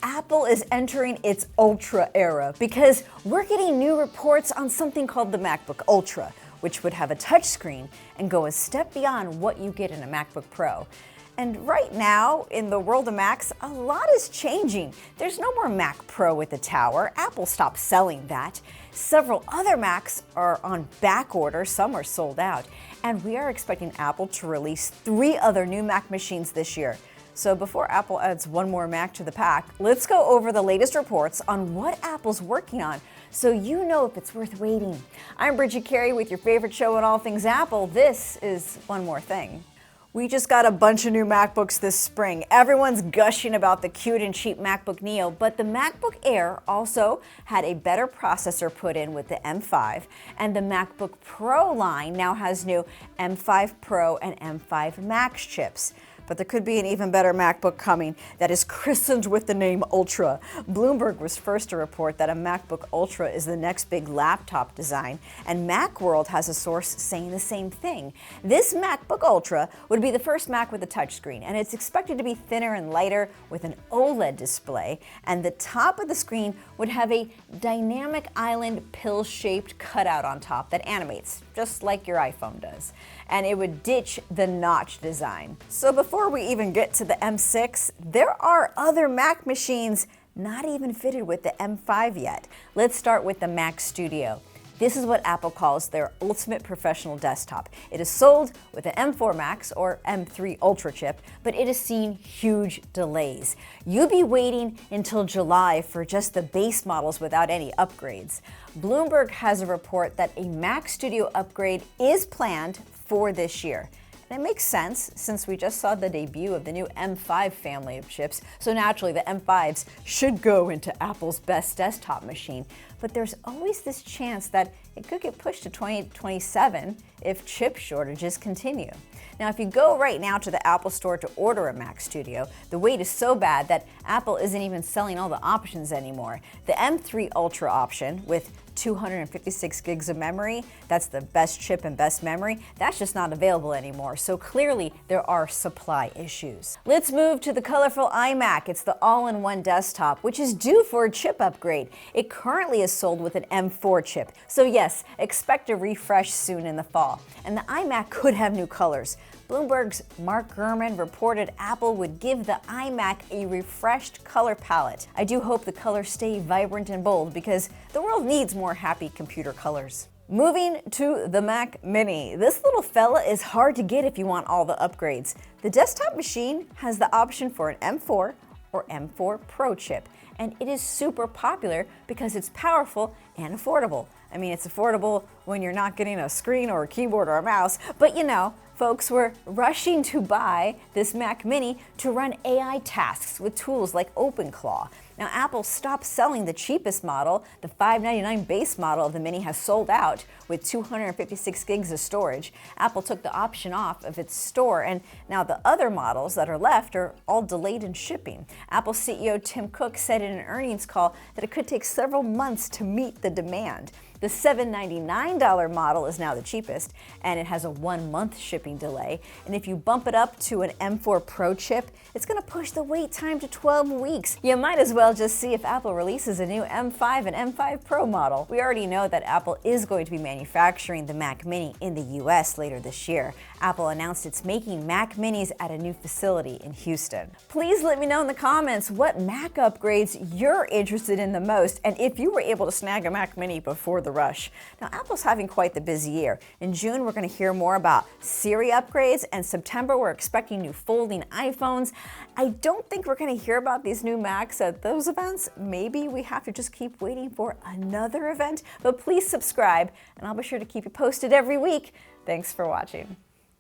Apple is entering its Ultra era because we're getting new reports on something called the MacBook Ultra, which would have a touchscreen and go a step beyond what you get in a MacBook Pro. And right now, in the world of Macs, a lot is changing. There's no more Mac Pro with the tower. Apple stopped selling that. Several other Macs are on back order, some are sold out. And we are expecting Apple to release 3 other new Mac machines this year. So before Apple adds one more Mac to the pack, let's go over the latest reports on what Apple's working on so you know if it's worth waiting. I'm Bridget Carey with your favorite show on all things Apple. This is One More Thing. We just got a bunch of new MacBooks this spring. Everyone's gushing about the cute and cheap MacBook Neo, but the MacBook Air also had a better processor put in with the M5, and the MacBook Pro line now has new M5 Pro and M5 Max chips. But there could be an even better MacBook coming that is christened with the name Ultra. Bloomberg was first to report that a MacBook Ultra is the next big laptop design, and Macworld has a source saying the same thing. This MacBook Ultra would be the first Mac with a touchscreen, and it's expected to be thinner and lighter with an OLED display, and the top of the screen would have a dynamic island pill-shaped cutout on top that animates, just like your iPhone does. And it would ditch the notch design. So before we even get to the M6, there are other Mac machines not even fitted with the M5 yet. Let's start with the Mac Studio. This is what Apple calls their ultimate professional desktop. It is sold with an M4 Max or M3 Ultra chip, but it has seen huge delays. You'll be waiting until July for just the base models without any upgrades. Bloomberg has a report that a Mac Studio upgrade is planned for this year. And it makes sense since we just saw the debut of the new M5 family of chips, so naturally the M5s should go into Apple's best desktop machine. But there's always this chance that it could get pushed to 2027 if chip shortages continue. Now, if you go right now to the Apple Store to order a Mac Studio, the wait is so bad that Apple isn't even selling all the options anymore. The M3 Ultra option with 256 gigs of memory, that's the best chip and best memory, that's just not available anymore. So clearly there are supply issues. Let's move to the colorful iMac. It's the all-in-one desktop, which is due for a chip upgrade. It currently is sold with an M4 chip. So yes, expect a refresh soon in the fall. And the iMac could have new colors. Bloomberg's Mark Gurman reported Apple would give the iMac a refreshed color palette. I do hope the colors stay vibrant and bold because the world needs more happy computer colors. Moving to the Mac Mini. This little fella is hard to get if you want all the upgrades. The desktop machine has the option for an M4 or M4 Pro chip, and it is super popular because it's powerful and affordable. I mean, it's affordable when you're not getting a screen or a keyboard or a mouse, but you know, folks were rushing to buy this Mac Mini to run AI tasks with tools like OpenClaw. Now, Apple stopped selling the cheapest model. The $599 base model of the Mini has sold out with 256 gigs of storage. Apple took the option off of its store, and now the other models that are left are all delayed in shipping. Apple CEO Tim Cook said in an earnings call that it could take several months to meet the demand. The $799 model is now the cheapest, and it has a 1-month shipping delay. And if you bump it up to an M4 Pro chip, it's going to push the wait time to 12 weeks. You might as well just see if Apple releases a new M5 and M5 Pro model. We already know that Apple is going to be manufacturing the Mac Mini in the US later this year. Apple announced it's making Mac Minis at a new facility in Houston. Please let me know in the comments what Mac upgrades you're interested in the most, and if you were able to snag a Mac Mini before the rush. Now, Apple's having quite the busy year. In June, we're going to hear more about Siri upgrades, and September, we're expecting new folding iPhones. I don't think we're going to hear about these new Macs at those events. Maybe we have to just keep waiting for another event, but please subscribe, and I'll be sure to keep you posted every week. Thanks for watching.